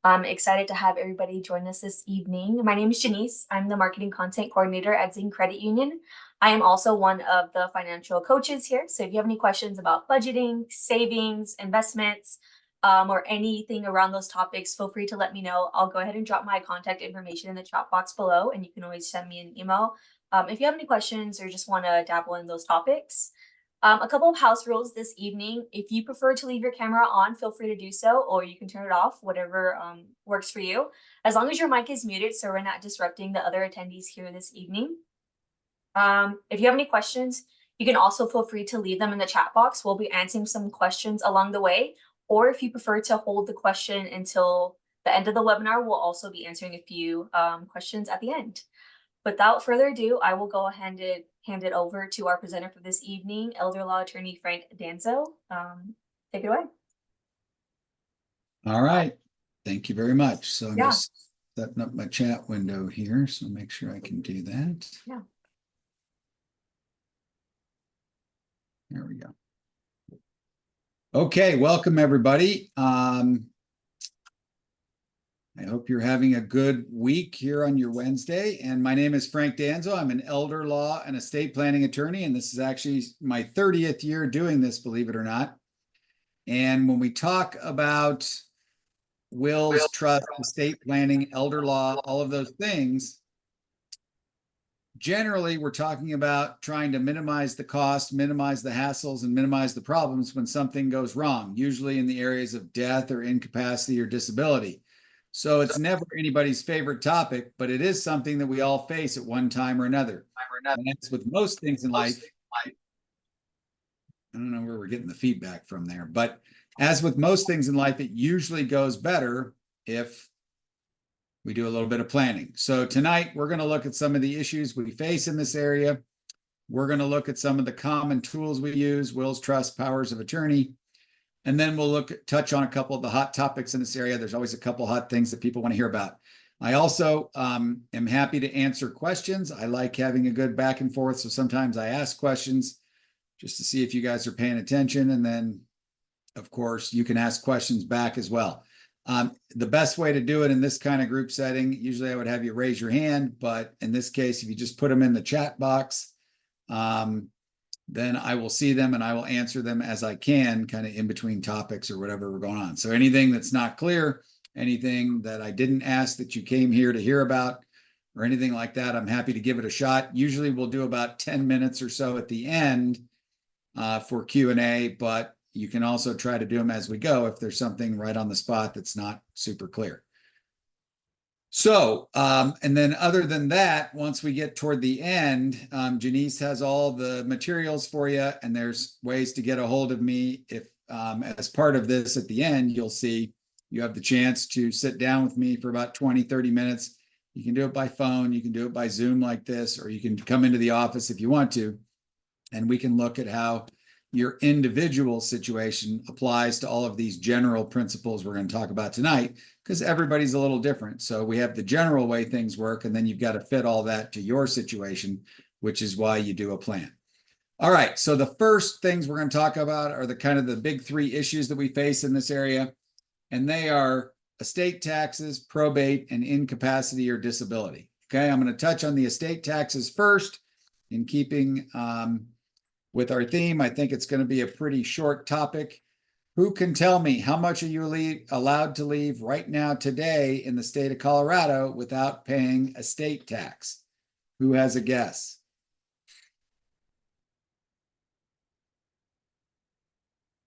I'm excited to have everybody join us this evening. My name is Janice. I'm the marketing content coordinator at Zing Credit Union. I am also one of the financial coaches here. So if you have any questions about budgeting, savings, investments, or anything around those topics, feel free to let me know. I'll go ahead and drop my contact information in the chat box below, and you can always send me an email if you have any questions or just want to dabble in those topics. A couple of house rules this evening. If you prefer to leave your camera on, feel free to do so, or you can turn it off, whatever works for you. As long as your mic is muted, so we're not disrupting the other attendees here this evening. If you have any questions, you can also feel free to leave them in the chat box. We'll be answering some questions along the way, or if you prefer to hold the question until the end of the webinar, we'll also be answering a few questions at the end. Without further ado, I will go ahead and hand it over to our presenter for this evening, Elder Law Attorney Frank Danzo. Take it away. All right. Thank you very much. So I'm Yeah. just setting up my chat window here. So make sure I can do that. Yeah. There we go. Okay, welcome everybody. I hope you're having a good week here on your Wednesday. And my name is Frank Danzo. I'm an elder law and estate planning attorney, and this is actually my 30th year doing this, believe it or not. And when we talk about wills, trust, estate planning, elder law, all of those things, generally we're talking about trying to minimize the cost, minimize the hassles, and minimize the problems when something goes wrong, usually in the areas of death or incapacity or disability. So it's never anybody's favorite topic, but it is something that we all face at one time or another. And that's with most things in life. I don't know where we're getting the feedback from there, but as with most things in life, it usually goes better if we do a little bit of planning. So tonight we're going to look at some of the issues we face in this area. We're going to look at some of the common tools we use, wills, trusts, powers of attorney. And then we'll touch on a couple of the hot topics in this area. There's always a couple hot things that people want to hear about. I also am happy to answer questions. I like having a good back and forth. So sometimes I ask questions just to see if you guys are paying attention. And then, of course, you can ask questions back as well. The best way to do it in this kind of group setting, usually I would have you raise your hand, but in this case, if you just put them in the chat box, then I will see them and I will answer them as I can, kind of in between topics or whatever we're going on. So anything that's not clear, anything that I didn't ask that you came here to hear about, or anything like that, I'm happy to give it a shot. Usually we'll do about 10 minutes or so at the end for Q&A, but you can also try to do them as we go if there's something right on the spot that's not super clear. So, and then other than that, once we get toward the end, Janice has all the materials for you, and there's ways to get a hold of me. If as part of this at the end, you'll see you have the chance to sit down with me for about 20, 30 minutes. You can do it by phone, you can do it by Zoom like this, or you can come into the office if you want to, and we can look at how your individual situation applies to all of these general principles we're going to talk about tonight, because everybody's a little different. So we have the general way things work, and then you've got to fit all that to your situation, which is why you do a plan. All right, so the first things we're going to talk about are the kind of the big three issues that we face in this area, and they are estate taxes, probate, and incapacity or disability. Okay, I'm going to touch on the estate taxes first, in keeping with our theme. I think it's going to be a pretty short topic. Who can tell me how much are you allowed to leave right now today in the state of Colorado without paying estate tax? Who has a guess?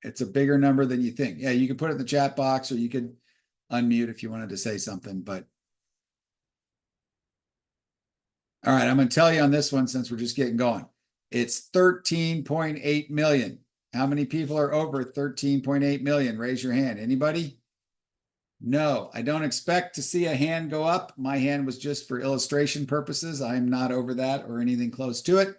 It's a bigger number than you think. Yeah, you can put it in the chat box, or you could unmute if you wanted to say something, but all right, I'm going to tell you on this one since we're just getting going. It's 13.8 million. How many people are over 13.8 million? Raise your hand. Anybody? No, I don't expect to see a hand go up. My hand was just for illustration purposes. I'm not over that or anything close to it.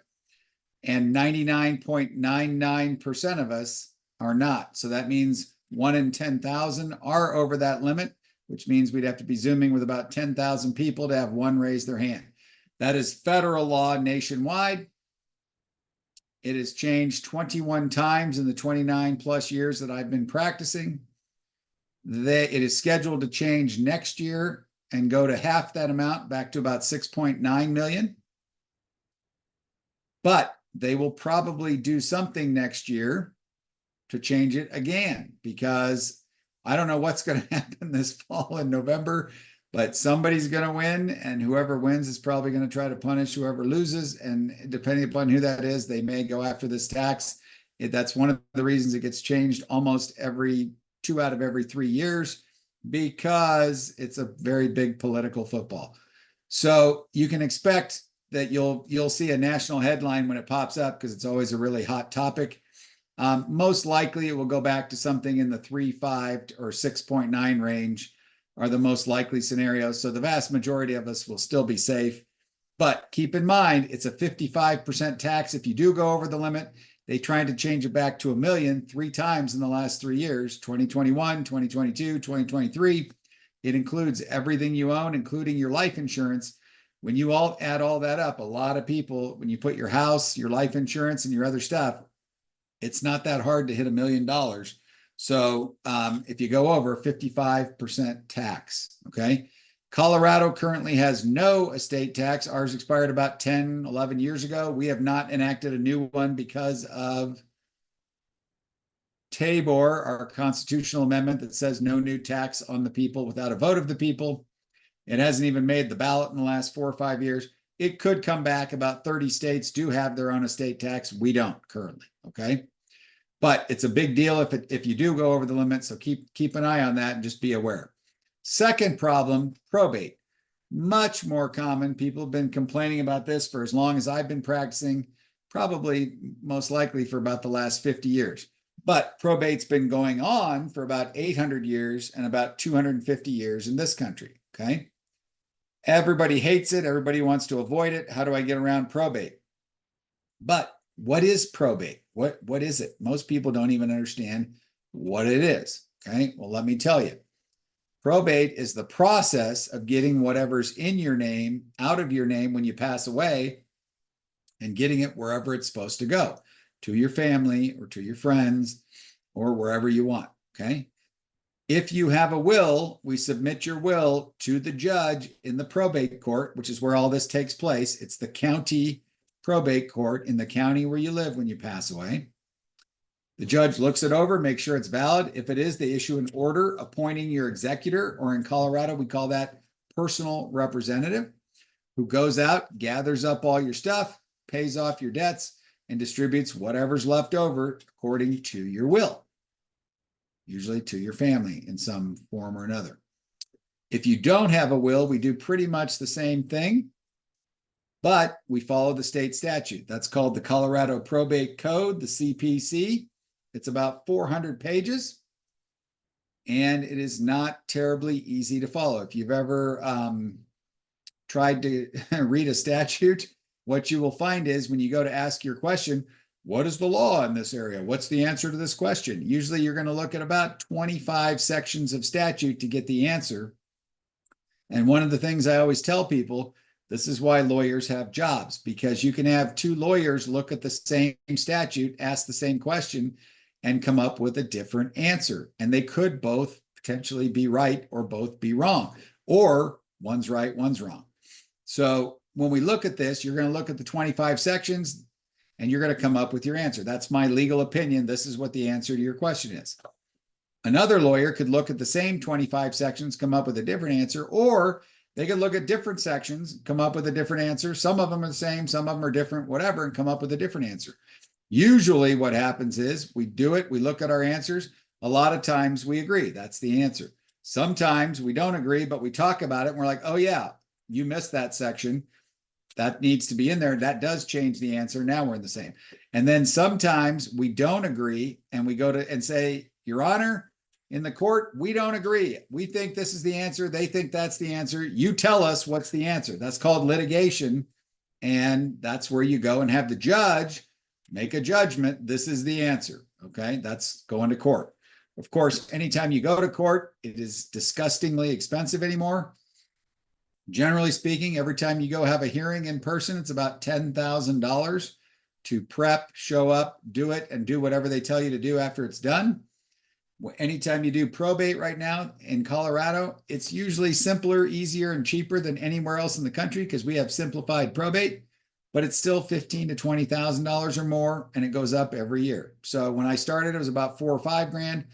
And 99.99% of us are not. So that means 1 in 10,000 are over that limit, which means we'd have to be Zooming with about 10,000 people to have one raise their hand. That is federal law nationwide. It has changed 21 times in the 29 plus years that I've been practicing. It is scheduled to change next year and go to half that amount, back to about 6.9 million. But they will probably do something next year to change it again, because I don't know what's going to happen this fall in November, but somebody's going to win, and whoever wins is probably going to try to punish whoever loses. And depending upon who that is, they may go after this tax. That's one of the reasons it gets changed almost every 2 out of every 3 years, because it's a very big political football. So you can expect that you'll see a national headline when it pops up, because it's always a really hot topic. Most likely it will go back to something in the 3.5 or 6.9 range are the most likely scenarios. So the vast majority of us will still be safe. But keep in mind, it's a 55% tax if you do go over the limit. They tried to change it back to $1 million 3 times in the last 3 years, 2021, 2022, 2023. It includes everything you own, including your life insurance. When you all add all that up, a lot of people, when you put your house, your life insurance, and your other stuff, it's not that hard to hit $1 million. So if you go over 55% tax, okay? Colorado currently has no estate tax. Ours expired about 10, 11 years ago. We have not enacted a new one because of Tabor, our constitutional amendment that says no new tax on the people without a vote of the people. It hasn't even made the ballot in the last 4 or 5 years. It could come back. About 30 states do have their own estate tax. We don't currently, okay? But it's a big deal if you do go over the limit. So keep an eye on that and just be aware. Second problem, probate. Much more common. People have been complaining about this for as long as I've been practicing, probably most likely for about the last 50 years. But probate's been going on for about 800 years and about 250 years in this country, okay? Everybody hates it. Everybody wants to avoid it. How do I get around probate? But what is probate? What is it? Most people don't even understand what it is, okay? Well, let me tell you. Probate is the process of getting whatever's in your name out of your name when you pass away and getting it wherever it's supposed to go, to your family or to your friends or wherever you want, okay? If you have a will, we submit your will to the judge in the probate court, which is where all this takes place. It's the county probate court in the county where you live when you pass away. The judge looks it over, makes sure it's valid. If it is, they issue an order appointing your executor, or in Colorado, we call that personal representative, who goes out, gathers up all your stuff, pays off your debts, and distributes whatever's left over according to your will, usually to your family in some form or another. If you don't have a will, we do pretty much the same thing, but we follow the state statute. That's called the Colorado Probate Code, the CPC. It's about 400 pages, and it is not terribly easy to follow. If you've ever tried to read a statute, what you will find is when you go to ask your question, what is the law in this area? What's the answer to this question? Usually you're going to look at about 25 sections of statute to get the answer. And one of the things I always tell people, this is why lawyers have jobs, because you can have 2 lawyers look at the same statute, ask the same question, and come up with a different answer. And they could both potentially be right or both be wrong, or one's right, one's wrong. So when we look at this, you're going to look at the 25 sections and you're going to come up with your answer. That's my legal opinion. This is what the answer to your question is. Another lawyer could look at the same 25 sections, come up with a different answer, or they could look at different sections, come up with a different answer. Some of them are the same, some of them are different, whatever, and come up with a different answer. Usually what happens is we do it, we look at our answers. A lot of times we agree, that's the answer. Sometimes we don't agree, but we talk about it and we're like, oh yeah, you missed that section. That needs to be in there. That does change the answer. Now we're in the same. And then sometimes we don't agree and we go to and say, Your Honor, in the court, we don't agree. We think this is the answer. They think that's the answer. You tell us what's the answer. That's called litigation. And that's where you go and have the judge make a judgment. This is the answer. Okay. That's going to court. Of course, anytime you go to court, it is disgustingly expensive anymore. Generally speaking, every time you go have a hearing in person, it's about $10,000 to prep, show up, do it, and do whatever they tell you to do after it's done. Anytime you do probate right now in Colorado, it's usually simpler, easier, and cheaper than anywhere else in the country because we have simplified probate, but it's still $15,000 to $20,000 or more, and it goes up every year. So when I started, it was about 4 or 5 grand.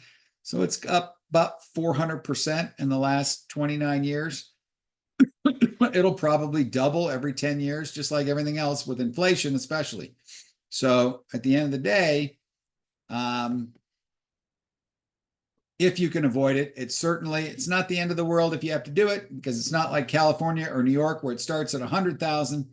So it's up about 400% in the last 29 years. It'll probably double every 10 years, just like everything else with inflation, especially. So at the end of the day, if you can avoid it, it's not the end of the world if you have to do it, because it's not like California or New York where it starts at 100,000,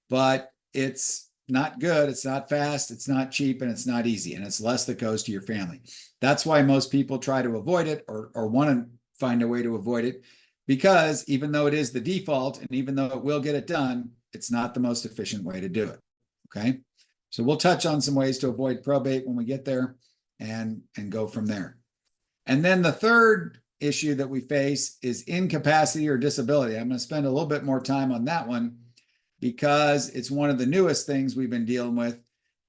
but it's not good. It's not fast. It's not cheap, and it's not easy, and it's less that goes to your family. That's why most people try to avoid it or want to find a way to avoid it, because even though it is the default and even though it will get it done, it's not the most efficient way to do it. Okay. So we'll touch on some ways to avoid probate when we get there and go from there. And then the third issue that we face is incapacity or disability. I'm going to spend a little bit more time on that one because it's one of the newest things we've been dealing with.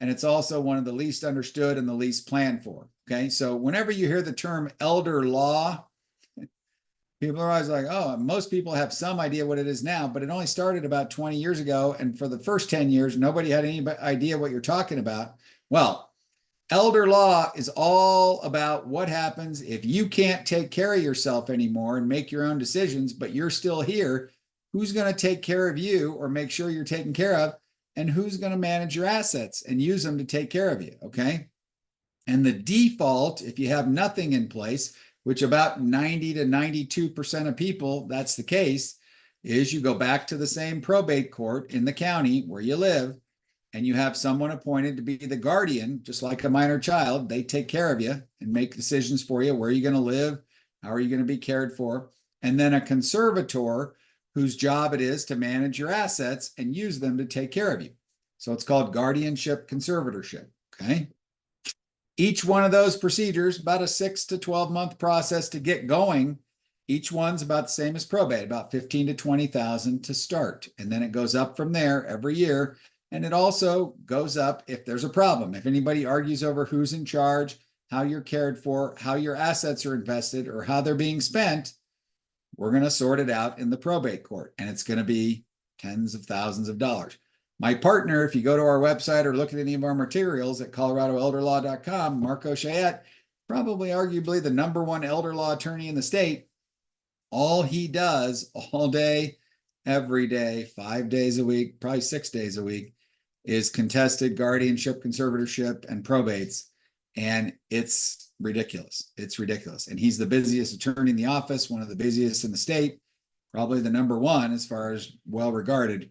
And it's also one of the least understood and the least planned for. Okay. So whenever you hear the term elder law, people are always like, oh, most people have some idea what it is now, but it only started about 20 years ago. And for the first 10 years, nobody had any idea what you're talking about. Well, elder law is all about what happens if you can't take care of yourself anymore and make your own decisions, but you're still here. Who's going to take care of you or make sure you're taken care of? And who's going to manage your assets and use them to take care of you? Okay. And the default, if you have nothing in place, which about 90 to 92% of people, that's the case, is you go back to the same probate court in the county where you live, and you have someone appointed to be the guardian, just like a minor child. They take care of you and make decisions for you. Where are you going to live? How are you going to be cared for? And then a conservator whose job it is to manage your assets and use them to take care of you. So it's called guardianship conservatorship. Okay. Each one of those procedures, about a 6 to 12 month process to get going. Each one's about the same as probate, about 15 to 20,000 to start. And then it goes up from there every year. And it also goes up if there's a problem. If anybody argues over who's in charge, how you're cared for, how your assets are invested, or how they're being spent, we're going to sort it out in the probate court. And it's going to be tens of thousands of dollars. My partner, if you go to our website or look at any of our materials at coloradoelderlaw.com, Marco Chayette, probably arguably the #1 elder law attorney in the state. All he does all day, every day, 5 days a week, probably 6 days a week, is contested guardianship, conservatorship, and probates. And it's ridiculous. It's ridiculous. And he's the busiest attorney in the office, one of the busiest in the state, probably the #1 as far as well regarded.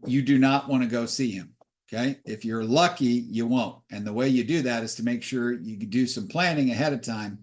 You do not want to go see him. Okay. If you're lucky, you won't. And the way you do that is to make sure you do some planning ahead of time,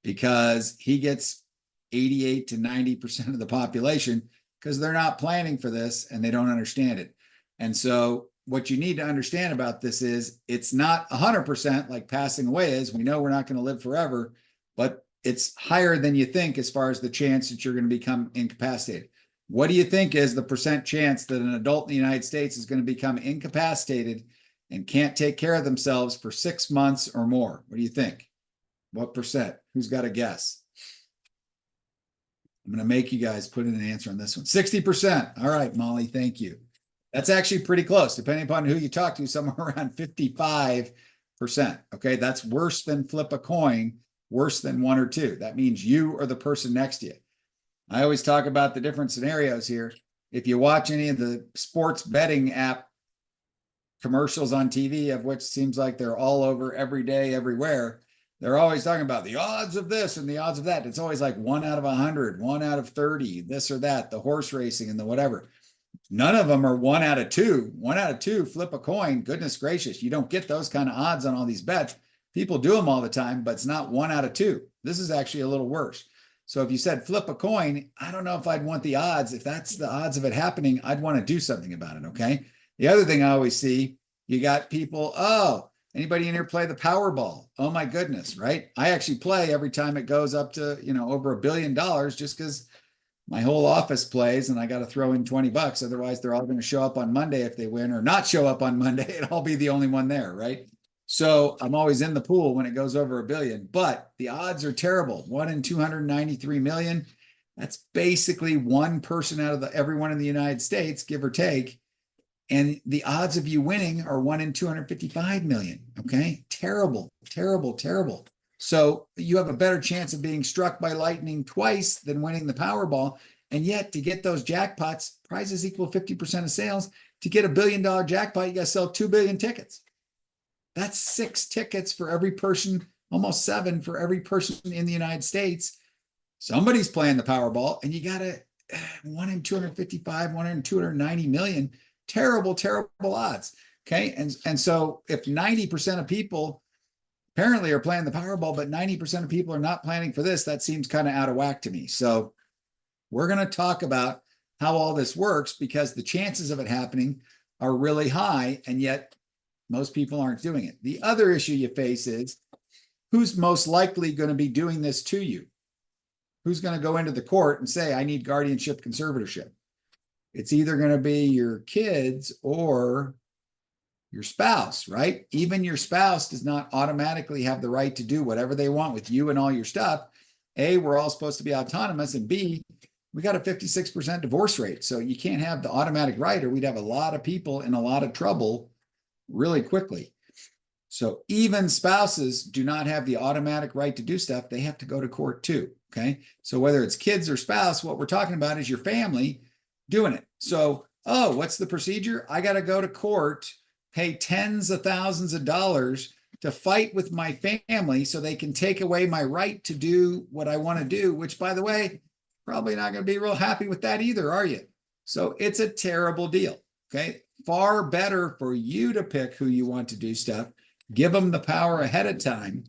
because he gets 88 to 90% of the population because they're not planning for this and they don't understand it. And so what you need to understand about this is it's not 100% like passing away is. We know we're not going to live forever, but it's higher than you think as far as the chance that you're going to become incapacitated. What do you think is the percent chance that an adult in the United States is going to become incapacitated and can't take care of themselves for 6 months or more? What do you think? What percent? Who's got a guess? I'm going to make you guys put in an answer on this one. 60%. All right, Molly, thank you. That's actually pretty close, depending upon who you talk to, somewhere around 55%. Okay, that's worse than flip a coin, worse than 1 or 2. That means you or the person next to you. I always talk about the different scenarios here. If you watch any of the sports betting app commercials on TV, of which seems like they're all over every day, everywhere, they're always talking about the odds of this and the odds of that. It's always like 1 out of 100, 1 out of 30, this or that, the horse racing and the whatever. None of them are 1 out of 2. 1 out of 2, flip a coin. Goodness gracious. You don't get those kind of odds on all these bets. People do them all the time, but it's not 1 out of 2. This is actually a little worse. So if you said flip a coin, I don't know if I'd want the odds. If that's the odds of it happening, I'd want to do something about it. Okay. The other thing I always see, you got people, oh, anybody in here play the Powerball? Oh my goodness, right? I actually play every time it goes up to, over $1 billion, just because my whole office plays and I got to throw in $20. Otherwise, they're all going to show up on Monday if they win, or not show up on Monday and I'll be the only one there, right? So I'm always in the pool when it goes over $1 billion, but the odds are terrible. 1 in 293 million. That's basically one person out of everyone in the United States, give or take. And the odds of you winning are 1 in 255 million. Okay. Terrible, terrible, terrible. So you have a better chance of being struck by lightning twice than winning the Powerball. And yet, to get those jackpots, prizes equal 50% of sales. To get $1 billion jackpot, you got to sell 2 billion tickets. That's 6 tickets for every person, almost 7 for every person in the United States. Somebody's playing the Powerball, and you got to 1 in 255, 1 in 290 million. Terrible, terrible odds. Okay. And so if 90% of people apparently are playing the Powerball, but 90% of people are not planning for this, that seems kind of out of whack to me. So we're going to talk about how all this works, because the chances of it happening are really high, and yet most people aren't doing it. The other issue you face is who's most likely going to be doing this to you? Who's going to go into the court and say, I need guardianship conservatorship? It's either going to be your kids or your spouse, right? Even your spouse does not automatically have the right to do whatever they want with you and all your stuff. A, we're all supposed to be autonomous, and B, we got a 56% divorce rate. So you can't have the automatic right, or we'd have a lot of people in a lot of trouble really quickly. So even spouses do not have the automatic right to do stuff. They have to go to court too. Okay. So whether it's kids or spouse, what we're talking about is your family doing it. So, oh, what's the procedure? I got to go to court, pay tens of thousands of dollars to fight with my family so they can take away my right to do what I want to do, which, by the way, probably not going to be real happy with that either, are you? So it's a terrible deal. Okay. Far better for you to pick who you want to do stuff, give them the power ahead of time,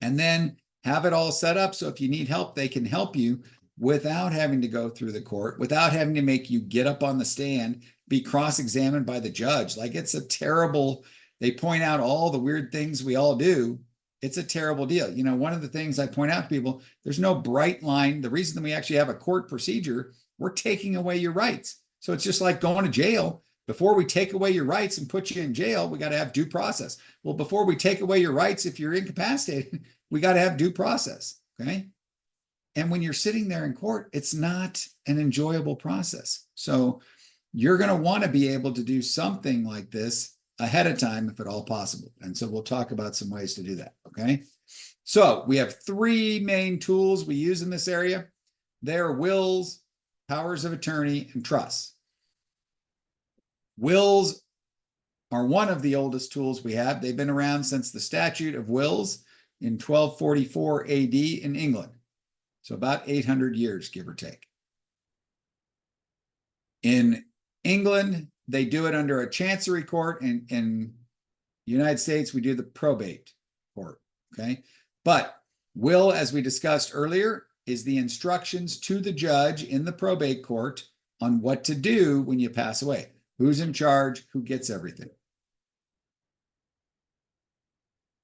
and then have it all set up so if you need help, they can help you without having to go through the court, without having to make you get up on the stand, be cross-examined by the judge. Like, it's a terrible, they point out all the weird things we all do. It's a terrible deal. You know, one of the things I point out to people, there's no bright line. The reason that we actually have a court procedure, we're taking away your rights. So it's just like going to jail. Before we take away your rights and put you in jail, we got to have due process. Well, before we take away your rights, if you're incapacitated, we got to have due process. Okay. And when you're sitting there in court, it's not an enjoyable process. So you're going to want to be able to do something like this ahead of time, if at all possible. And so we'll talk about some ways to do that. Okay. So we have 3 main tools we use in this area. They're wills, powers of attorney, and trusts. Wills are one of the oldest tools we have. They've been around since the Statute of Wills in 1244 AD in England. So about 800 years, give or take. In England, they do it under a chancery court. In the United States, we do the probate court. Okay. But will, as we discussed earlier, is the instructions to the judge in the probate court on what to do when you pass away. Who's in charge? Who gets everything?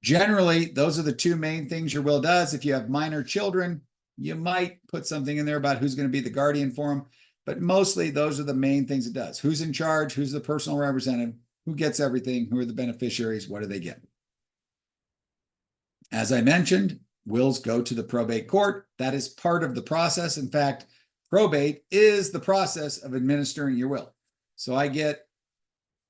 Generally, those are the 2 main things your will does. If you have minor children, you might put something in there about who's going to be the guardian for them. But mostly, those are the main things it does. Who's in charge? Who's the personal representative? Who gets everything? Who are the beneficiaries? What do they get? As I mentioned, wills go to the probate court. That is part of the process. In fact, probate is the process of administering your will. So I get,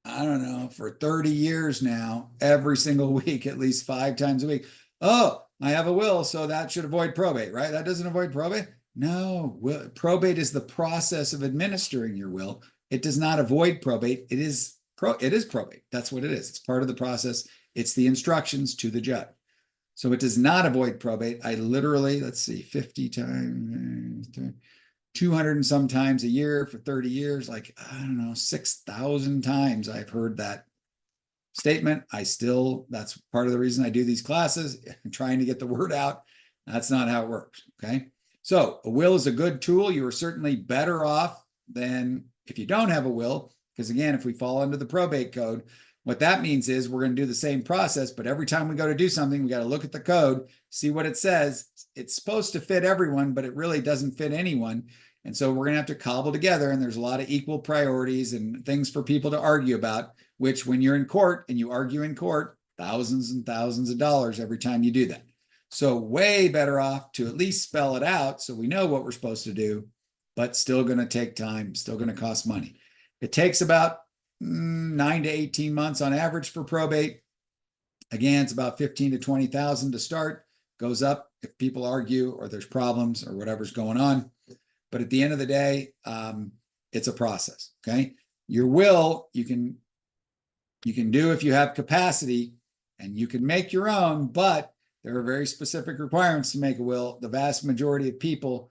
I don't know, for 30 years now, every single week, at least 5 times a week. Oh, I have a will, so that should avoid probate, right? That doesn't avoid probate? No, probate is the process of administering your will. It does not avoid probate. It is probate. That's what it is. It's part of the process. It's the instructions to the judge. So it does not avoid probate. I literally, let's see, 50 times, 200 and some times a year for 30 years, like, I don't know, 6,000 times I've heard that statement. That's part of the reason I do these classes, trying to get the word out. That's not how it works. Okay. So a will is a good tool. You are certainly better off than if you don't have a will, because again, if we fall under the probate code, what that means is we're going to do the same process, but every time we go to do something, we got to look at the code, see what it says. It's supposed to fit everyone, but it really doesn't fit anyone. And so we're going to have to cobble together, and there's a lot of equal priorities and things for people to argue about, which when you're in court and you argue in court, thousands and thousands of dollars every time you do that. So way better off to at least spell it out so we know what we're supposed to do, but still going to take time, still going to cost money. It takes about 9 to 18 months on average for probate. Again, it's about 15 to 20,000 to start, goes up if people argue or there's problems or whatever's going on. But at the end of the day, it's a process. Okay. Your will, you can do if you have capacity, and you can make your own, but there are very specific requirements to make a will. The vast majority of people,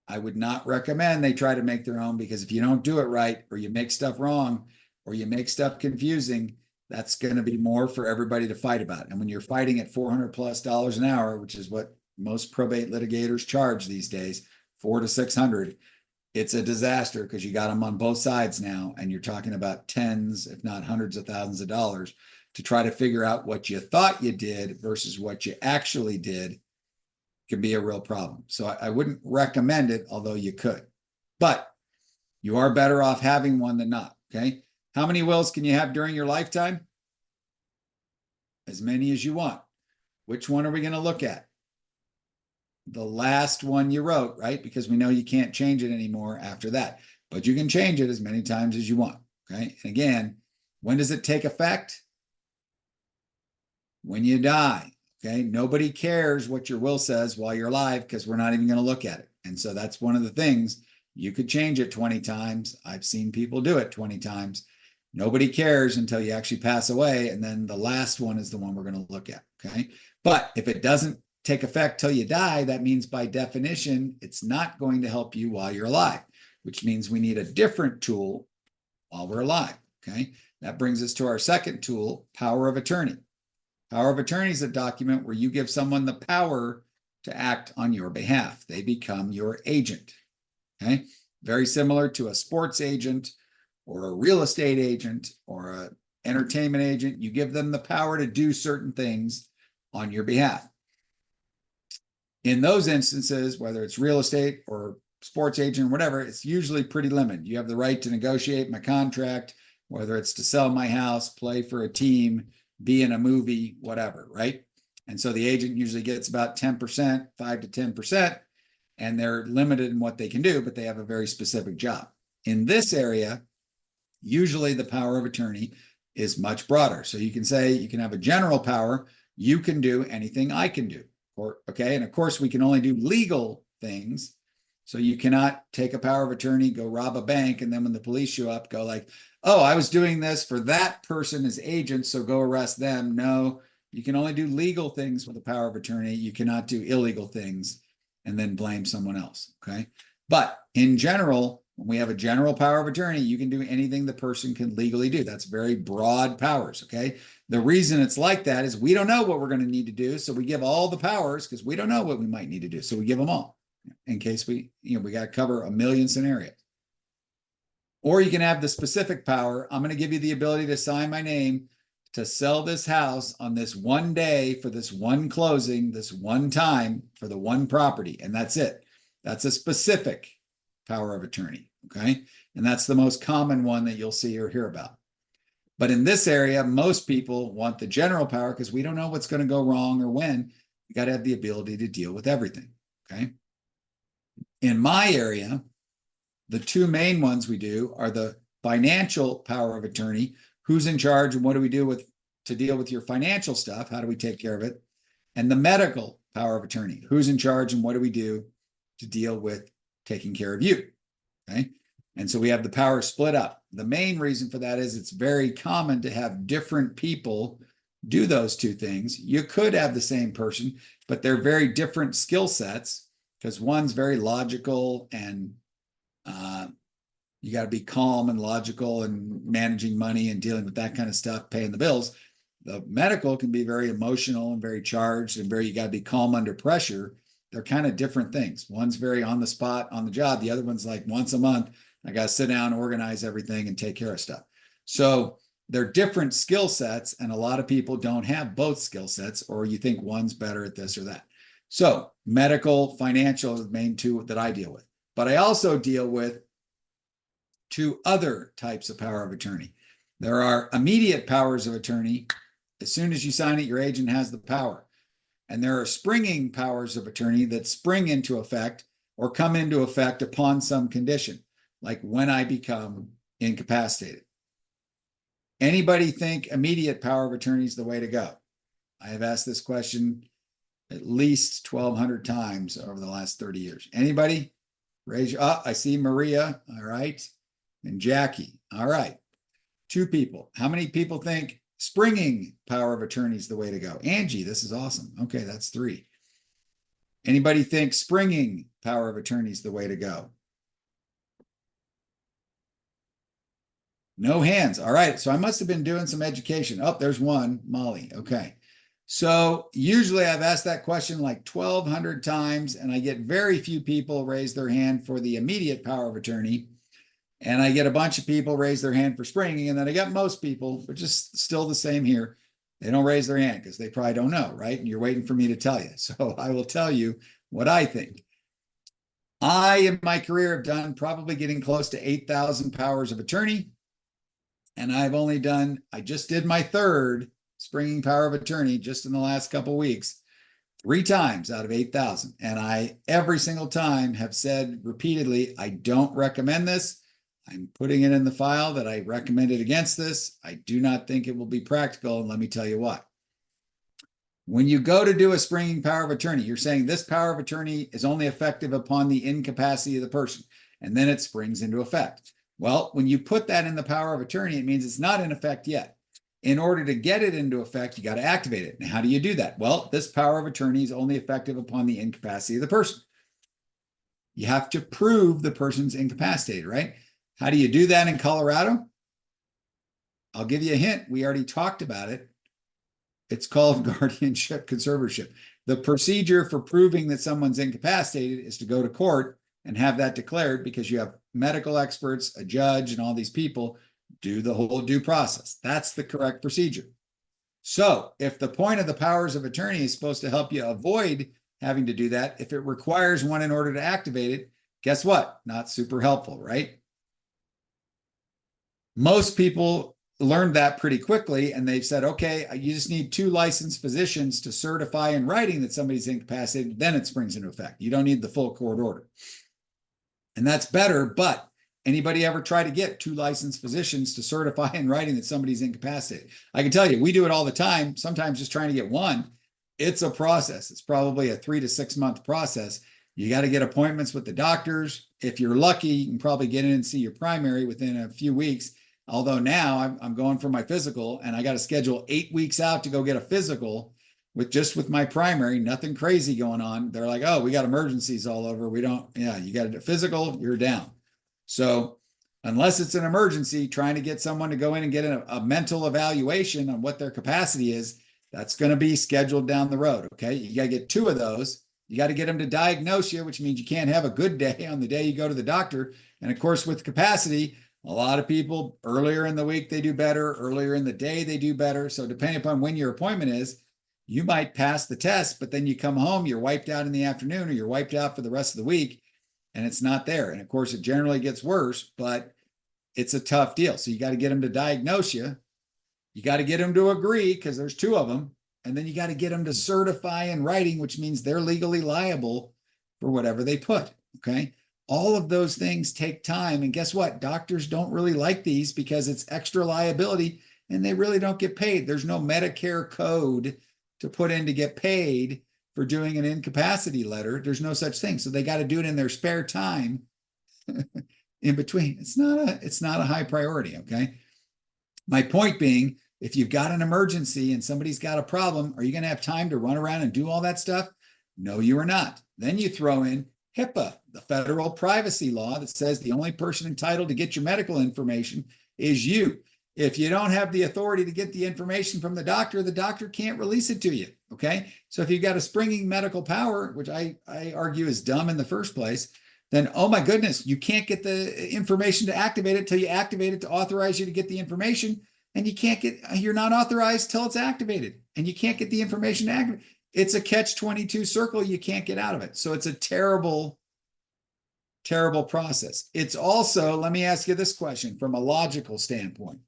I would not recommend they try to make their own, because if you don't do it right, or you make stuff wrong, or you make stuff confusing, that's going to be more for everybody to fight about. And when you're fighting at $400+ an hour, which is what most probate litigators charge these days, $400 to $600, it's a disaster, because you got them on both sides now, and you're talking about tens, if not hundreds of thousands of dollars to try to figure out what you thought you did versus what you actually did. Can be a real problem. So I wouldn't recommend it, although you could. But you are better off having one than not. Okay. How many wills can you have during your lifetime? As many as you want. Which one are we going to look at? The last one you wrote, right? Because we know you can't change it anymore after that. But you can change it as many times as you want. Okay. And again, when does it take effect? When you die. Okay. Nobody cares what your will says while you're alive, because we're not even going to look at it. And so that's one of the things. You could change it 20 times. I've seen people do it 20 times. Nobody cares until you actually pass away. And then the last one is the one we're going to look at. Okay. But if it doesn't take effect till you die, that means by definition, it's not going to help you while you're alive, which means we need a different tool while we're alive. Okay. That brings us to our second tool, power of attorney. Power of attorney is a document where you give someone the power to act on your behalf. They become your agent. Okay. Very similar to a sports agent or a real estate agent or an entertainment agent. You give them the power to do certain things on your behalf. In those instances, whether it's real estate or sports agent or whatever, it's usually pretty limited. You have the right to negotiate my contract, whether it's to sell my house, play for a team, be in a movie, whatever, right? And so the agent usually gets about 10%, 5 to 10%, and they're limited in what they can do, but they have a very specific job. In this area, usually the power of attorney is much broader. So you can say, you can have a general power, you can do anything I can do. Or, okay, and of course we can only do legal things. So you cannot take a power of attorney, go rob a bank, and then when the police show up, go like, oh, I was doing this for that person as agent, so go arrest them. No, you can only do legal things with a power of attorney. You cannot do illegal things and then blame someone else, okay? But in general, when we have a general power of attorney, you can do anything the person can legally do. That's very broad powers, okay? The reason it's like that is we don't know what we're going to need to do, so we give all the powers because we don't know what we might need to do, so we give them all in case we got to cover a million scenarios. Or you can have the specific power. I'm going to give you the ability to sign my name to sell this house on this one day for this one closing, this one time for the one property. And that's it. That's a specific power of attorney. Okay. And that's the most common one that you'll see or hear about. But in this area, most people want the general power because we don't know what's going to go wrong or when. You got to have the ability to deal with everything. Okay. In my area, the two main ones we do are the financial power of attorney. Who's in charge and what do we do to deal with your financial stuff? How do we take care of it? And the medical power of attorney. Who's in charge and what do we do to deal with taking care of you? Okay. And so we have the power split up. The main reason for that is it's very common to have different people do those two things. You could have the same person, but they're very different skill sets because one's very logical and you got to be calm and logical and managing money and dealing with that kind of stuff, paying the bills. The medical can be very emotional and very charged and you got to be calm under pressure. They're kind of different things. One's very on the spot, on the job. The other one's like once a month, I got to sit down, organize everything and take care of stuff. So they're different skill sets. And a lot of people don't have both skill sets, or you think one's better at this or that. So medical, financial are the main two that I deal with. But I also deal with two other types of power of attorney. There are immediate powers of attorney As soon as you sign it, your agent has the power. And there are springing powers of attorney that spring into effect or come into effect upon some condition, like when I become incapacitated. Anybody think immediate power of attorney is the way to go? I have asked this question at least 1,200 times over the last 30 years. Anybody? Raise your, I see Maria. All right. And Jackie. All right. 2 people. How many people think springing power of attorney is the way to go? Angie, this is awesome. Okay, that's 3. Anybody think springing power of attorney is the way to go? No hands. All right. So I must have been doing some education. Oh, there's one, Molly. Okay. So usually I've asked that question like 1,200 times, and I get very few people raise their hand for the immediate power of attorney. And I get a bunch of people raise their hand for springing. And then I got most people, which is still the same here. They don't raise their hand because they probably don't know, right? And you're waiting for me to tell you. So I will tell you what I think. I, in my career, have done probably getting close to 8,000 powers of attorney. And I've only done, I just did my 3rd springing power of attorney just in the last couple of weeks, 3 times out of 8,000. And I, every single time, have said repeatedly, I don't recommend this. I'm putting it in the file that I recommended against this. I do not think it will be practical. And let me tell you what. When you go to do a springing power of attorney, you're saying this power of attorney is only effective upon the incapacity of the person, and then it springs into effect. Well, when you put that in the power of attorney, it means it's not in effect yet. In order to get it into effect, you got to activate it. And how do you do that? Well, this power of attorney is only effective upon the incapacity of the person. You have to prove the person's incapacitated, right? How do you do that in Colorado? I'll give you a hint. We already talked about it. It's called guardianship conservatorship. The procedure for proving that someone's incapacitated is to go to court and have that declared, because you have medical experts, a judge, and all these people do the whole due process. That's the correct procedure. So if the point of the powers of attorney is supposed to help you avoid having to do that, if it requires one in order to activate it, guess what? Not super helpful, right? Most people learned that pretty quickly, and they've said, okay, you just need 2 licensed physicians to certify in writing that somebody's incapacitated, then it springs into effect. You don't need the full court order. And that's better, but anybody ever try to get 2 licensed physicians to certify in writing that somebody's incapacitated? I can tell you, we do it all the time, sometimes just trying to get one. It's a process. It's probably a 3 to 6 month process. You got to get appointments with the doctors. If you're lucky, you can probably get in and see your primary within a few weeks. Although now I'm going for my physical, and I got to schedule 8 weeks out to go get a physical with my primary, nothing crazy going on. They're like, oh, we got emergencies all over. We don't, yeah, you got a physical, you're down. So unless it's an emergency, trying to get someone to go in and get a mental evaluation on what their capacity is, that's going to be scheduled down the road. Okay. You got to get 2 of those. You got to get them to diagnose you, which means you can't have a good day on the day you go to the doctor. And of course, with capacity, a lot of people earlier in the week, they do better. Earlier in the day, they do better. So depending upon when your appointment is, you might pass the test, but then you come home, you're wiped out in the afternoon, or you're wiped out for the rest of the week, and it's not there. And of course, it generally gets worse, but it's a tough deal. So you got to get them to diagnose you. You got to get them to agree, because there's 2 of them. And then you got to get them to certify in writing, which means they're legally liable for whatever they put. Okay. All of those things take time. And guess what? Doctors don't really like these because it's extra liability and they really don't get paid. There's no Medicare code to put in to get paid for doing an incapacity letter. There's no such thing. So they got to do it in their spare time in between. It's not a high priority. Okay. My point being, if you've got an emergency and somebody's got a problem, are you going to have time to run around and do all that stuff? No, you are not. Then you throw in HIPAA, the federal privacy law that says the only person entitled to get your medical information is you. If you don't have the authority to get the information from the doctor can't release it to you. Okay. So if you've got a springing medical power, which I argue is dumb in the first place, then, oh my goodness, you can't get the information to activate it till you activate it to authorize you to get the information. And you're not authorized till it's activated, and you can't get the information to activate. It's a catch-22 circle. You can't get out of it. So it's a terrible, terrible process. It's also, let me ask you this question from a logical standpoint.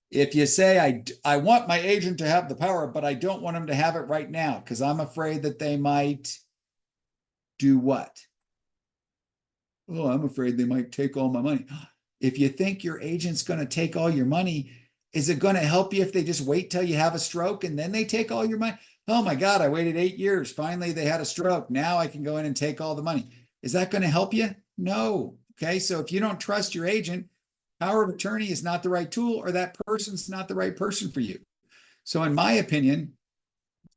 If you say, I want my agent to have the power, but I don't want him to have it right now because I'm afraid that they might do what? Oh, I'm afraid they might take all my money. If you think your agent's going to take all your money, is it going to help you if they just wait till you have a stroke and then they take all your money? Oh my God, I waited 8 years. Finally, they had a stroke. Now I can go in and take all the money. Is that going to help you? No. Okay. So if you don't trust your agent, power of attorney is not the right tool, or that person's not the right person for you. So, in my opinion,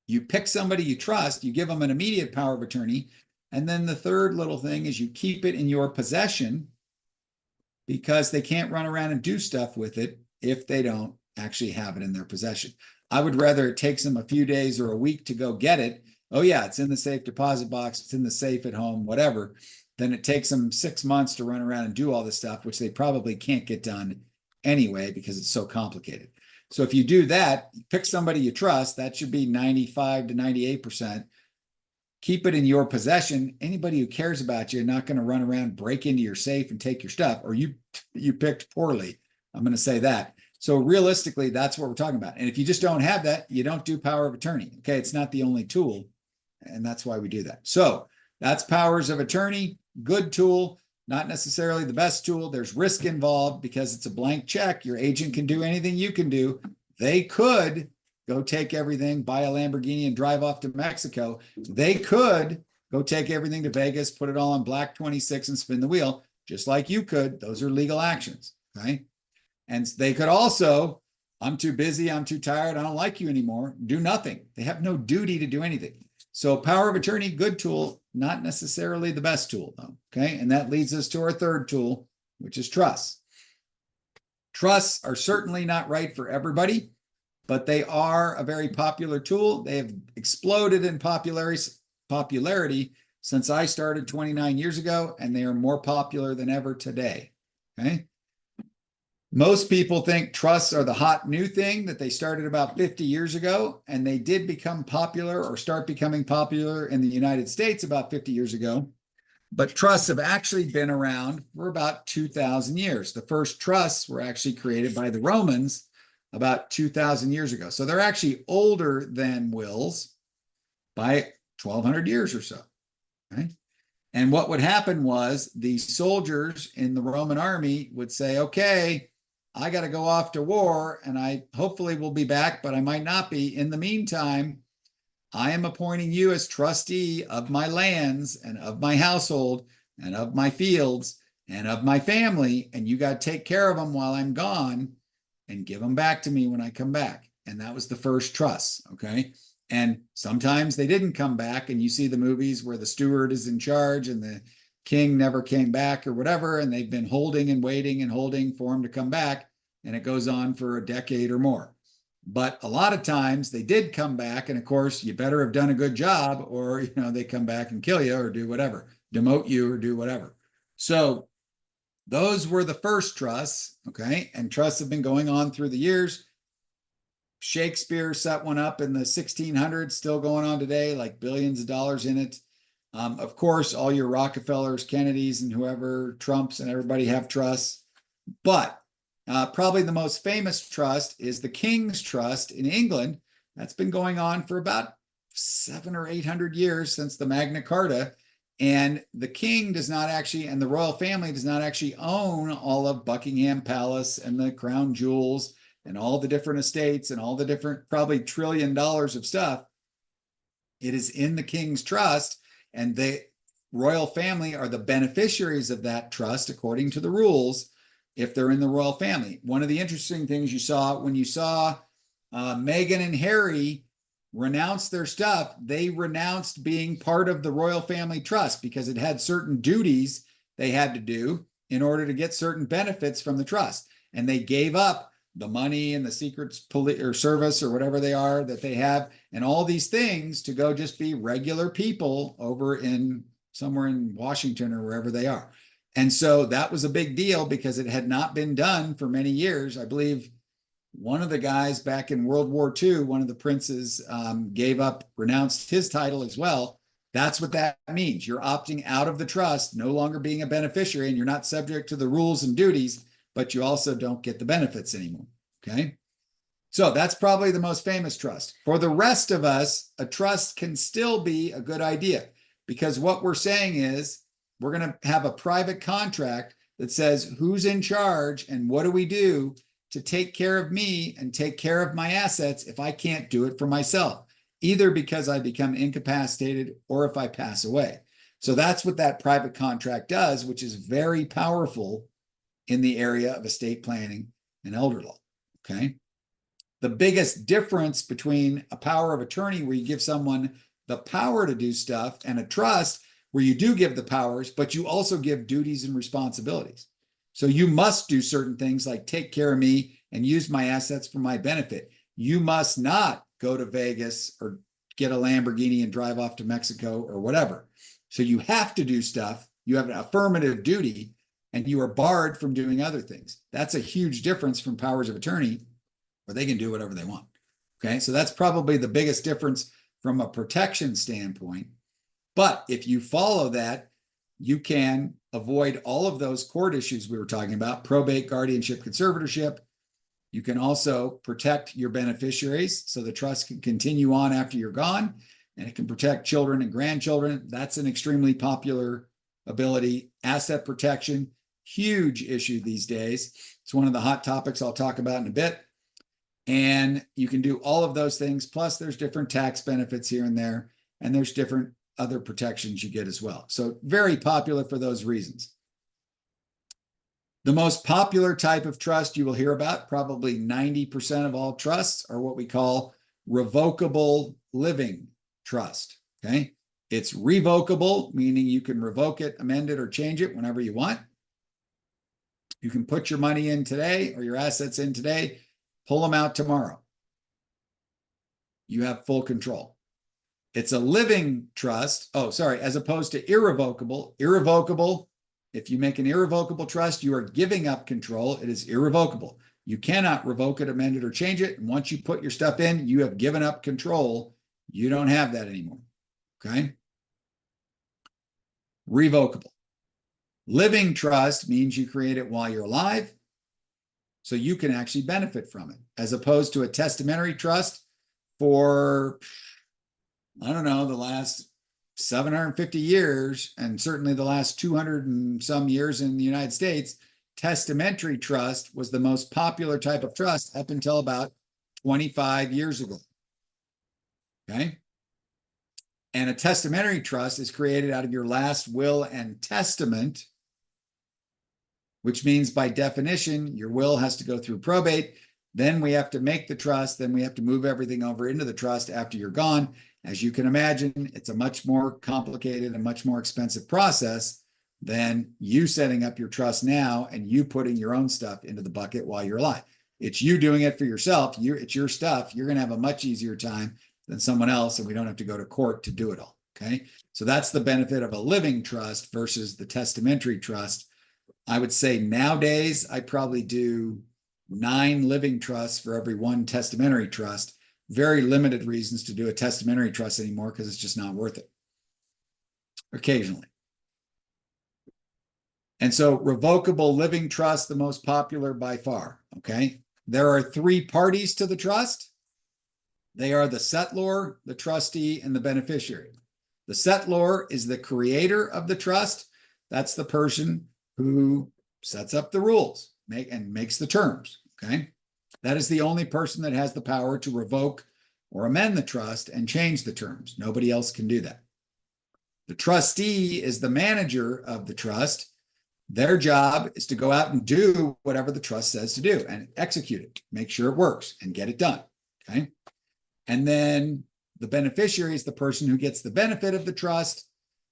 you pick somebody you trust, you give them an immediate power of attorney. And then the third little thing is you keep it in your possession because they can't run around and do stuff with it if they don't actually have it in their possession. I would rather it takes them a few days or a week to go get it. Oh, yeah, it's in the safe deposit box, it's in the safe at home, whatever. Then it takes them 6 months to run around and do all this stuff, which they probably can't get done anyway because it's so complicated. So if you do that, pick somebody you trust, that should be 95 to 98%. Keep it in your possession. Anybody who cares about you is not going to run around, break into your safe and take your stuff, or you picked poorly. I'm going to say that. So realistically, that's what we're talking about. And if you just don't have that, you don't do power of attorney. Okay. It's not the only tool. And that's why we do that. So that's powers of attorney. Good tool, not necessarily the best tool. There's risk involved because it's a blank check. Your agent can do anything you can do. They could go take everything, buy a Lamborghini and drive off to Mexico. They could go take everything to Vegas, put it all on black 26 and spin the wheel, just like you could. Those are legal actions. Okay. And they could also, I'm too busy, I'm too tired, I don't like you anymore, do nothing. They have no duty to do anything. So power of attorney, good tool, not necessarily the best tool though. Okay. And that leads us to our third tool, which is trusts. Trusts are certainly not right for everybody, but they are a very popular tool. They have exploded in popularity since I started 29 years ago, and they are more popular than ever today. Okay. Most people think trusts are the hot new thing that they started about 50 years ago, and they did become popular or start becoming popular in the United States about 50 years ago. But trusts have actually been around for about 2,000 years. The first trusts were actually created by the Romans about 2,000 years ago. So they're actually older than wills by 1,200 years or so. Right? And what would happen was the soldiers in the Roman army would say, okay, I got to go off to war and I hopefully will be back, but I might not be. In the meantime, I am appointing you as trustee of my lands and of my household and of my fields and of my family. And you got to take care of them while I'm gone and give them back to me when I come back. And that was the first trust. Okay. And sometimes they didn't come back. And you see the movies where the steward is in charge and the king never came back or whatever. And they've been holding and waiting and holding for him to come back. And it goes on for a decade or more. But a lot of times they did come back. And of course, you better have done a good job or, they come back and kill you or do whatever, demote you or do whatever. So those were the first trusts. Okay. And trusts have been going on through the years. Shakespeare set one up in the 1600s, still going on today, like billions of dollars in it. Of course, all your Rockefellers, Kennedys, and whoever, Trumps, and everybody have trusts. But probably the most famous trust is the King's Trust in England. That's been going on for about 700 or 800 years since the Magna Carta. And the king does not actually, and the royal family does not actually own all of Buckingham Palace and the crown jewels and all the different estates and all the different, probably $1 trillion of stuff. It is in the King's Trust, and the royal family are the beneficiaries of that trust according to the rules if they're in the royal family. One of the interesting things you saw when you saw Meghan and Harry renounce their stuff, they renounced being part of the royal family trust because it had certain duties they had to do in order to get certain benefits from the trust. And they gave up the money and the secret police or service or whatever they are that they have and all these things to go just be regular people over in somewhere in Washington or wherever they are. And so that was a big deal because it had not been done for many years. I believe one of the guys back in World War II, one of the princes renounced his title as well. That's what that means. You're opting out of the trust, no longer being a beneficiary, and you're not subject to the rules and duties, but you also don't get the benefits anymore. Okay. So that's probably the most famous trust. For the rest of us, a trust can still be a good idea, because what we're saying is we're going to have a private contract that says who's in charge and what do we do to take care of me and take care of my assets if I can't do it for myself, either because I become incapacitated or if I pass away. So that's what that private contract does, which is very powerful in the area of estate planning and elder law. Okay. The biggest difference between a power of attorney where you give someone the power to do stuff and a trust where you do give the powers, but you also give duties and responsibilities. So you must do certain things like take care of me and use my assets for my benefit. You must not go to Vegas or get a Lamborghini and drive off to Mexico or whatever. So you have to do stuff. You have an affirmative duty and you are barred from doing other things. That's a huge difference from powers of attorney where they can do whatever they want. Okay, so that's probably the biggest difference from a protection standpoint. But if you follow that, you can avoid all of those court issues we were talking about, probate, guardianship, conservatorship. You can also protect your beneficiaries so the trust can continue on after you're gone, and it can protect children and grandchildren. That's an extremely popular ability. Asset protection, huge issue these days. It's one of the hot topics I'll talk about in a bit. And you can do all of those things. Plus, there's different tax benefits here and there, and there's different other protections you get as well. So very popular for those reasons. The most popular type of trust you will hear about, probably 90% of all trusts, are what we call revocable living trust. Okay. It's revocable, meaning you can revoke it, amend it, or change it whenever you want. You can put your money in today or your assets in today, pull them out tomorrow. You have full control. It's a living trust. Oh, sorry, as opposed to irrevocable. Irrevocable, if you make an irrevocable trust, you are giving up control. It is irrevocable. You cannot revoke it, amend it, or change it. And once you put your stuff in, you have given up control. You don't have that anymore. Okay? Revocable. Living trust means you create it while you're alive, so you can actually benefit from it, as opposed to a testamentary trust for, I don't know, the last 750 years, and certainly the last 200 and some years in the United States. Testamentary trust was the most popular type of trust up until about 25 years ago. Okay. And a testamentary trust is created out of your last will and testament, which means by definition, your will has to go through probate. Then we have to make the trust. Then we have to move everything over into the trust after you're gone. As you can imagine, it's a much more complicated and much more expensive process than you setting up your trust now and you putting your own stuff into the bucket while you're alive. It's you doing it for yourself. It's your stuff. You're going to have a much easier time than someone else, and we don't have to go to court to do it all. Okay. So that's the benefit of a living trust versus the testamentary trust. I would say nowadays, I probably do 9 living trusts for every 1 testamentary trust. Very limited reasons to do a testamentary trust anymore because it's just not worth it. Occasionally. And so revocable living trust, the most popular by far. Okay. There are 3 parties to the trust. They are the settlor, the trustee, and the beneficiary. The settlor is the creator of the trust. That's the person who sets up the rules and makes the terms. Okay. That is the only person that has the power to revoke or amend the trust and change the terms. Nobody else can do that. The trustee is the manager of the trust. Their job is to go out and do whatever the trust says to do and execute it, make sure it works and get it done. Okay. And then the beneficiary is the person who gets the benefit of the trust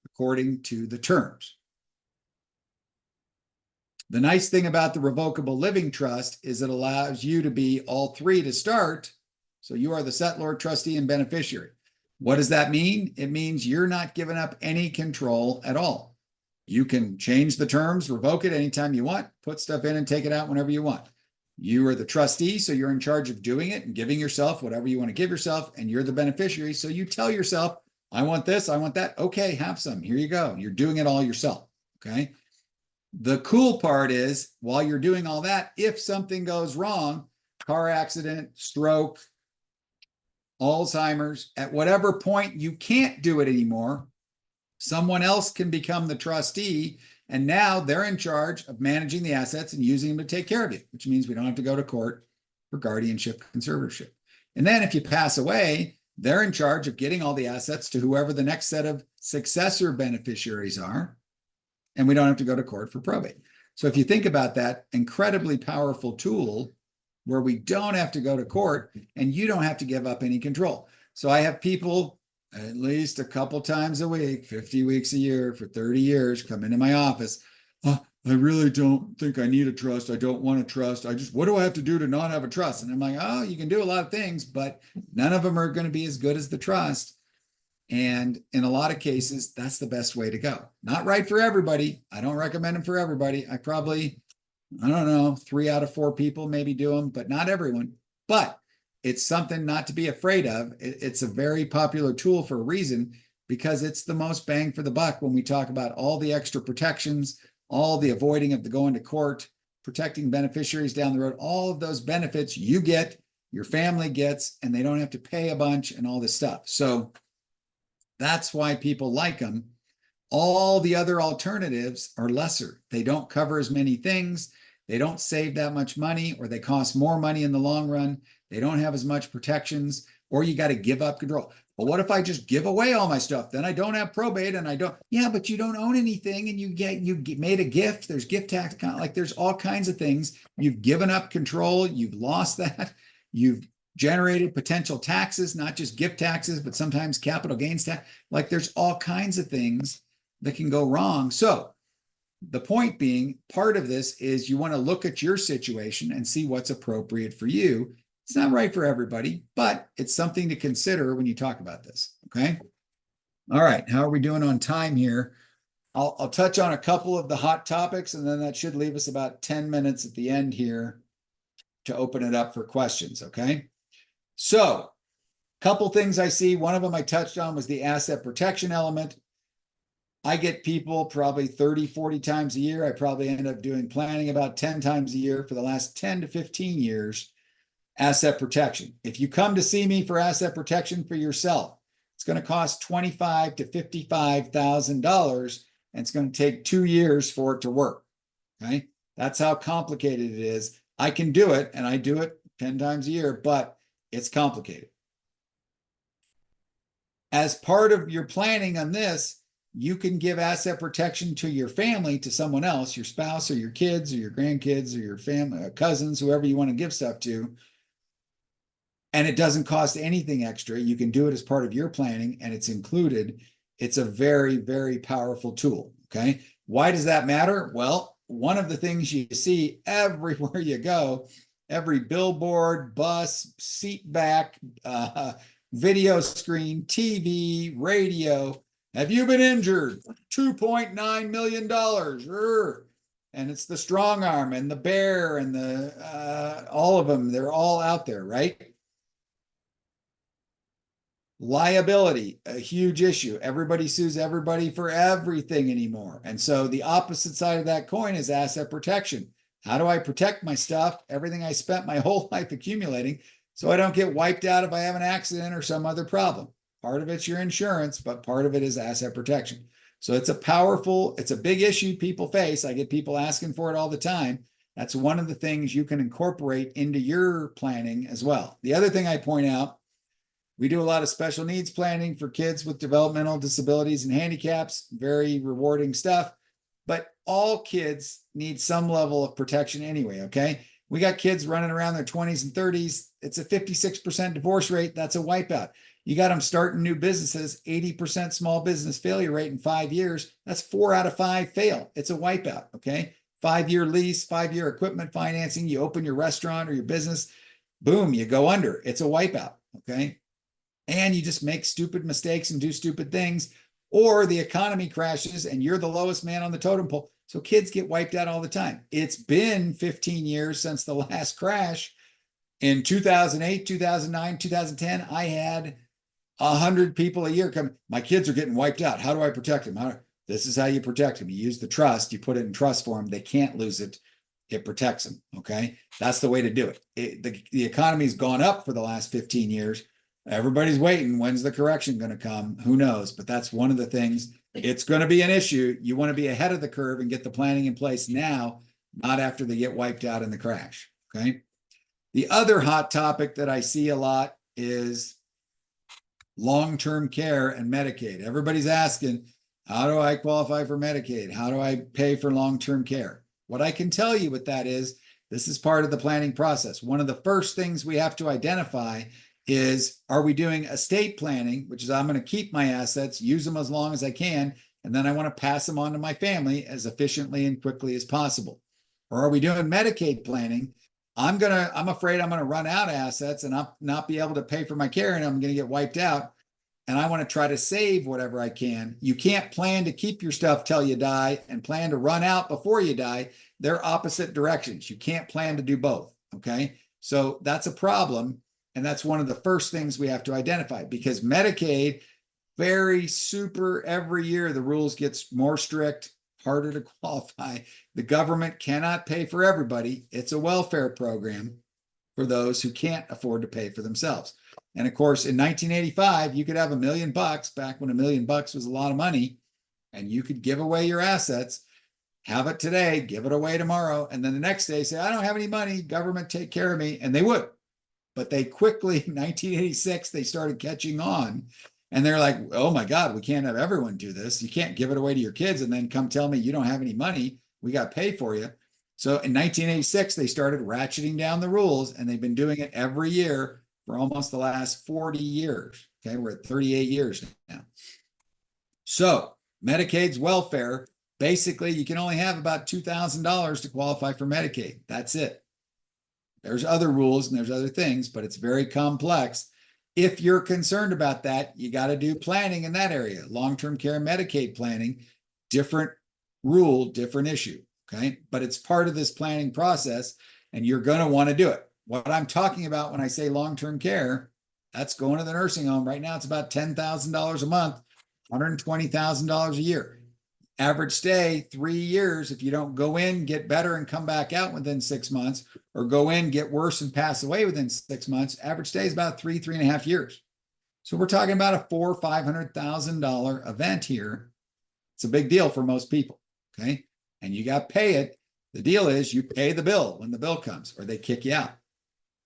according to the terms. The nice thing about the revocable living trust is it allows you to be all 3 to start. So you are the settlor, trustee, and beneficiary. What does that mean? It means you're not giving up any control at all. You can change the terms, revoke it anytime you want, put stuff in and take it out whenever you want. You are the trustee, so you're in charge of doing it and giving yourself whatever you want to give yourself, and you're the beneficiary, so you tell yourself, I want this, I want that. Okay, have some. Here you go. You're doing it all yourself. Okay. The cool part is while you're doing all that, if something goes wrong, car accident, stroke, Alzheimer's, at whatever point you can't do it anymore, someone else can become the trustee, and now they're in charge of managing the assets and using them to take care of you, which means we don't have to go to court for guardianship, conservatorship. And then if you pass away, they're in charge of getting all the assets to whoever the next set of successor beneficiaries are, and we don't have to go to court for probate. So if you think about that incredibly powerful tool where we don't have to go to court and you don't have to give up any control. So I have people at least a couple times a week, 50 weeks a year for 30 years, come into my office. Oh, I really don't think I need a trust. I don't want a trust. What do I have to do to not have a trust? And I'm like, oh, you can do a lot of things, but none of them are going to be as good as the trust. And in a lot of cases, that's the best way to go. Not right for everybody. I don't recommend them for everybody. I don't know, 3 out of 4 people maybe do them, but not everyone. But it's something not to be afraid of. It's a very popular tool for a reason, because it's the most bang for the buck when we talk about all the extra protections, all the avoiding of the going to court, protecting beneficiaries down the road, all of those benefits you get, your family gets, and they don't have to pay a bunch and all this stuff. So that's why people like them. All the other alternatives are lesser. They don't cover as many things. They don't save that much money, or they cost more money in the long run. They don't have as much protections, or you got to give up control. Well, what if I just give away all my stuff? Then I don't have probate and I don't. Yeah, but you don't own anything, and you made a gift. There's gift tax, like there's all kinds of things. You've given up control. You've lost that. You've generated potential taxes, not just gift taxes, but sometimes capital gains tax. Like there's all kinds of things that can go wrong. So the point being, part of this is you want to look at your situation and see what's appropriate for you. It's not right for everybody, but it's something to consider when you talk about this. Okay. All right. How are we doing on time here? I'll touch on a couple of the hot topics, and then that should leave us about 10 minutes at the end here to open it up for questions. Okay. So, couple things I see. One of them I touched on was the asset protection element. I get people probably 30, 40 times a year. I probably end up doing planning about 10 times a year for the last 10 to 15 years. Asset protection. If you come to see me for asset protection for yourself, it's going to cost $25,000 to $55,000, and it's going to take 2 years for it to work. Okay. That's how complicated it is. I can do it, and I do it 10 times a year, but it's complicated. As part of your planning on this, you can give asset protection to your family, to someone else, your spouse or your kids or your grandkids or your family, cousins, whoever you want to give stuff to. And it doesn't cost anything extra. You can do it as part of your planning, and it's included. It's a very, very powerful tool. Okay. Why does that matter? Well, one of the things you see everywhere you go, every billboard, bus, seat back, video screen, TV, radio. Have you been injured? $2.9 million. And it's the strong arm and the bear and the all of them. They're all out there, right? Liability, a huge issue. Everybody sues everybody for everything anymore. And so the opposite side of that coin is asset protection. How do I protect my stuff, everything I spent my whole life accumulating, so I don't get wiped out if I have an accident or some other problem? Part of it's your insurance, but part of it is asset protection. So it's a big issue people face. I get people asking for it all the time. That's one of the things you can incorporate into your planning as well. The other thing I point out, we do a lot of special needs planning for kids with developmental disabilities and handicaps, very rewarding stuff. But all kids need some level of protection anyway, okay? We got kids running around their 20s and 30s. It's a 56% divorce rate. That's a wipeout. You got them starting new businesses, 80% small business failure rate in 5 years. That's 4 out of 5 fail. It's a wipeout, okay? 5-year lease, 5-year equipment financing. You open your restaurant or your business, boom, you go under. It's a wipeout, okay? And you just make stupid mistakes and do stupid things, or the economy crashes and you're the lowest man on the totem pole. So kids get wiped out all the time. It's been 15 years since the last crash. In 2008, 2009, 2010, I had 100 people a year come. My kids are getting wiped out. How do I protect them? This is how you protect them. You use the trust. You put it in trust form. They can't lose it. it protects them. Okay. That's the way to do it. The economy's gone up for the last 15 years. Everybody's waiting. When's the correction going to come? Who knows? But that's one of the things. It's going to be an issue. You want to be ahead of the curve and get the planning in place now, not after they get wiped out in the crash. Okay. The other hot topic that I see a lot is long-term care and Medicaid. Everybody's asking, how do I qualify for Medicaid? How do I pay for long-term care? What I can tell you with that is, this is part of the planning process. One of the first things we have to identify is, are we doing estate planning, which is I'm going to keep my assets, use them as long as I can, and then I want to pass them on to my family as efficiently and quickly as possible? Or are we doing Medicaid planning? I'm afraid I'm going to run out of assets and not be able to pay for my care, and I'm going to get wiped out. And I want to try to save whatever I can. You can't plan to keep your stuff till you die and plan to run out before you die. They're opposite directions. You can't plan to do both. Okay. So that's a problem. And that's one of the first things we have to identify, because Medicaid, very super every year, the rules gets more strict, harder to qualify. The government cannot pay for everybody. It's a welfare program for those who can't afford to pay for themselves. And of course, in 1985, you could have $1 million, back when $1 million was a lot of money, and you could give away your assets, have it today, give it away tomorrow, and then the next day say, I don't have any money, government take care of me. And they would. But they quickly, in 1986, they started catching on. And they're like, oh my God, we can't have everyone do this. You can't give it away to your kids and then come tell me you don't have any money. We got to pay for you. So in 1986, they started ratcheting down the rules, and they've been doing it every year for almost the last 40 years. Okay, we're at 38 years now. So Medicaid's welfare, basically, you can only have about $2,000 to qualify for Medicaid. That's it. There's other rules and there's other things, but it's very complex. If you're concerned about that, you got to do planning in that area. Long-term care Medicaid planning, different rule, different issue. Okay, but it's part of this planning process, and you're going to want to do it. What I'm talking about when I say long-term care, that's going to the nursing home. Right now, it's about $10,000 a month, $120,000 a year. Average stay, 3 years. If you don't go in, get better, and come back out within 6 months, or go in, get worse, and pass away within 6 months, average stay is about 3.5 years. So we're talking about a $400,000 or $500,000 event here. It's a big deal for most people. Okay. And you got to pay it. The deal is you pay the bill when the bill comes, or they kick you out.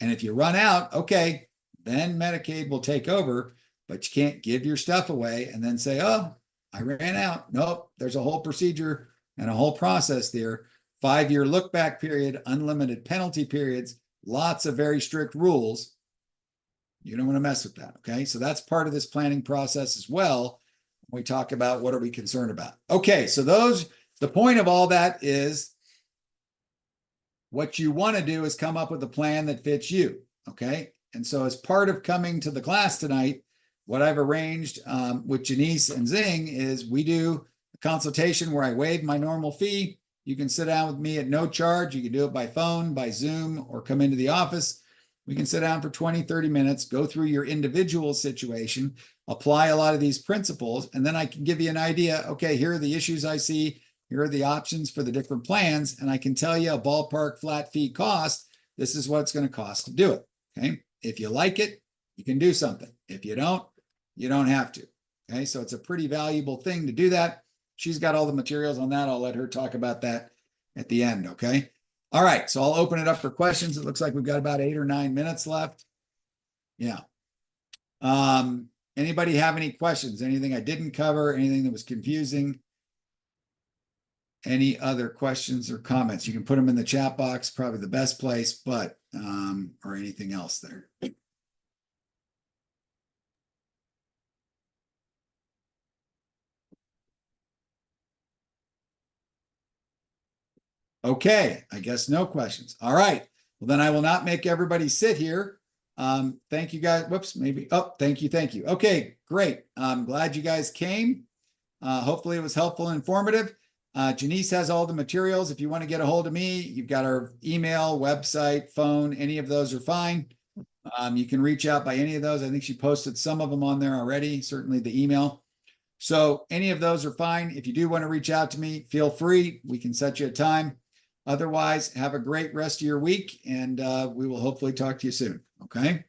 And if you run out, okay, then Medicaid will take over, but you can't give your stuff away and then say, oh, I ran out. Nope. There's a whole procedure and a whole process there. 5-year look back period, unlimited penalty periods, lots of very strict rules. You don't want to mess with that. Okay. So that's part of this planning process as well. We talk about what are we concerned about. Okay. So the point of all that is, what you want to do is come up with a plan that fits you. Okay. And so as part of coming to the class tonight, what I've arranged with Janice and Zing is we do a consultation where I waive my normal fee. You can sit down with me at no charge. You can do it by phone, by Zoom, or come into the office. We can sit down for 20, 30 minutes, go through your individual situation, apply a lot of these principles, and then I can give you an idea. Okay, here are the issues I see. Here are the options for the different plans. And I can tell you a ballpark flat fee cost. This is what it's going to cost to do it. Okay. If you like it, you can do something. If you don't have to. Okay. So it's a pretty valuable thing to do that. She's got all the materials on that. I'll let her talk about that at the end. Okay. All right. So I'll open it up for questions. It looks like we've got about 8 or 9 minutes left. Yeah. Anybody have any questions? Anything I didn't cover? Anything that was confusing? Any other questions or comments? You can put them in the chat box, probably the best place, but, or anything else there. Okay, I guess no questions. All right. Well, then I will not make everybody sit here. Thank you guys. Whoops, maybe. Oh, thank you. Thank you. Okay, great. I'm glad you guys came. Hopefully it was helpful and informative. Janice has all the materials. If you want to get a hold of me, you've got our email, website, phone, any of those are fine. You can reach out by any of those. I think she posted some of them on there already, certainly the email. So any of those are fine. If you do want to reach out to me, feel free. We can set you a time. Otherwise, have a great rest of your week, and we will hopefully talk to you soon. Okay.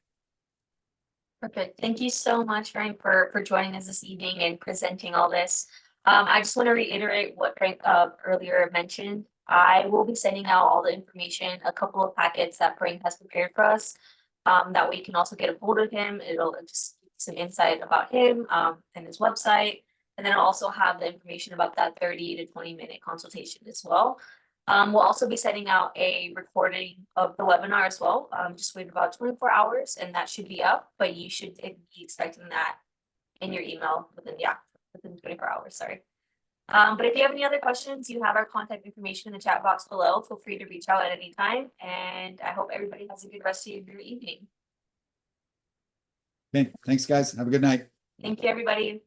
Perfect. Thank you so much, Frank, for joining us this evening and presenting all this. I just want to reiterate what Frank earlier mentioned. I will be sending out all the information, a couple of packets that Frank has prepared for us. That way you can also get a hold of him. It'll just give you some insight about him and his website. And then I'll also have the information about that 30 to 20-minute consultation as well. We'll also be sending out a recording of the webinar as well. Just wait about 24 hours and that should be up, but you should be expecting that in your email within 24 hours, sorry. But if you have any other questions, you have our contact information in the chat box below. Feel free to reach out at any time. And I hope everybody has a good rest of your evening. Okay. Thanks, guys. Have a good night. Thank you, everybody.